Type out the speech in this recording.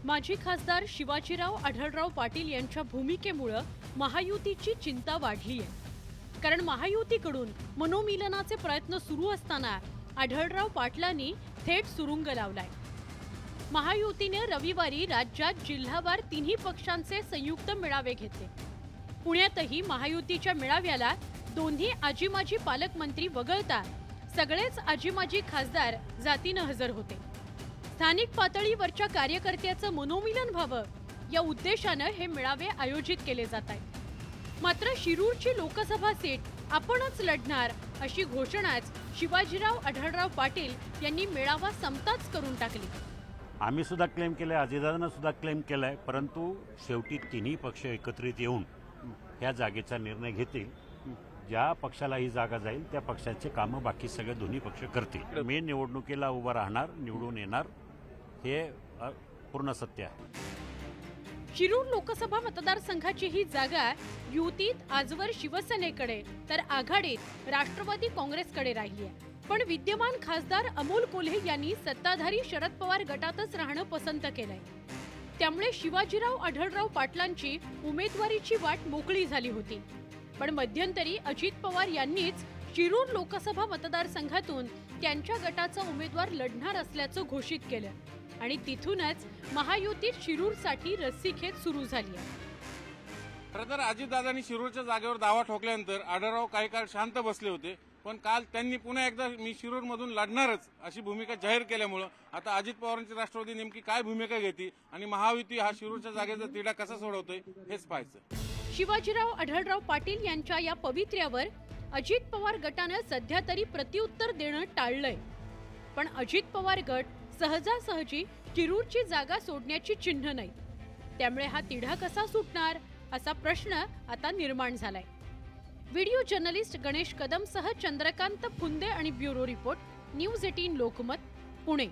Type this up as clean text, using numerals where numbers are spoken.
माजी खासदार शिवाजीराव आढळराव पाटील यांच्या भूमिकेमुळे महायुतीची चिंता वाढली आहे। कारण महायुतीकडून मनोमिलनाचे प्रयत्न सुरू असताना आढळराव पाटलांनी थेट सुरुंग लावलाय। महायुतीने रविवारी राज्यात जिल्हावार तिन्ही पक्षांचे संयुक्त मेळावे घेतले। पुण्यातही महायुतीच्या मेळाव्याला दोन्ही आजी-माजी पालकमंत्री वगळता सगळेच आजी-माजी खासदार जातीने हजर होते। स्थानिक पातळीवरच्या कार्यकर्त्याचं मनोमिलन व्हावं या उद्देशाने हे मेळावे आयोजित केले जात आहेत। मात्र शिरूरची लोकसभा सीट आपणच लढणार अशी घोषणाच शिवाजीराव आढळराव पाटील यांनी मेळावा संपताच करून टाकली। आम्ही सुद्धा क्लेम केले, अजितदादांना सुद्धा क्लेम केलाय, परंतु शेवटी तिन्ही पक्ष एकत्रित येऊन ह्या जागेचा निर्णय घेतील। ज्या पक्षाला ही जागा जाईल त्या पक्षाचे कामं बाकी सगळे दोन्ही पक्ष करतील। मी निवडणुकीला उभा राहणार, निवडून येणार, हे पूर्ण सत्य आहे। शिरूर लोकसभा मतदारसंघाची ही जागा युतीत आजवर शिवसेनेकडे तर आघाडीत राष्ट्रवादी काँग्रेसकडे राहिली आहे। पण विद्यमान खासदार अमोल कोल्हे यांनी सत्ताधारी शरद पवार गटातच राहणं पसंत केलंय। त्यामुळे शिवाजीराव आढळराव पाटलांची उमेदवारीची वाट मोकळी झाली होती। पण मध्यंतरी अजित पवार यांनीच शिरूर लोकसभा मतदारसंघातून त्यांच्या गटाचा उमेदवार लढणार असल्याचं घोषित केलं आणि तिथूनच महायुतीत शिरूरसाठी रस्सीखेच सुरू झाली आहे। खरं तर अजितदादांनी शिरूरच्या जागेवर दावा ठोकल्यानंतर आढळराव काही काळ शांत बसले होते, पण काल त्यांनी पुन्हा एकदा मी शिरूरमधून लढणारच अशी भूमिका जाहीर केल्यामुळे आता अजित पवारांची राष्ट्रवादी नेमकी काय भूमिका घेते आणि महायुती हा शिरूरच्या जागेचा तिढा कसा सोडवतोय हेच पाहायचं। शिवाजीराव आढळराव पाटील यांच्या या पवित्र्यावर अजित पवार गटाने सध्या तरी प्रत्युत्तर देणं टाळलंय। पण अजित पवार गट सहजासहजी शिरूरची जागा सोडण्याची चिन्ह नाही। त्यामुळे हा तिढा कसा सुटणार असा प्रश्न आता निर्माण झालाय। व्हिडिओ जर्नलिस्ट गणेश कदमसह चंद्रकांत फुंदे आणि bureau report news 18 Lokmat Pune.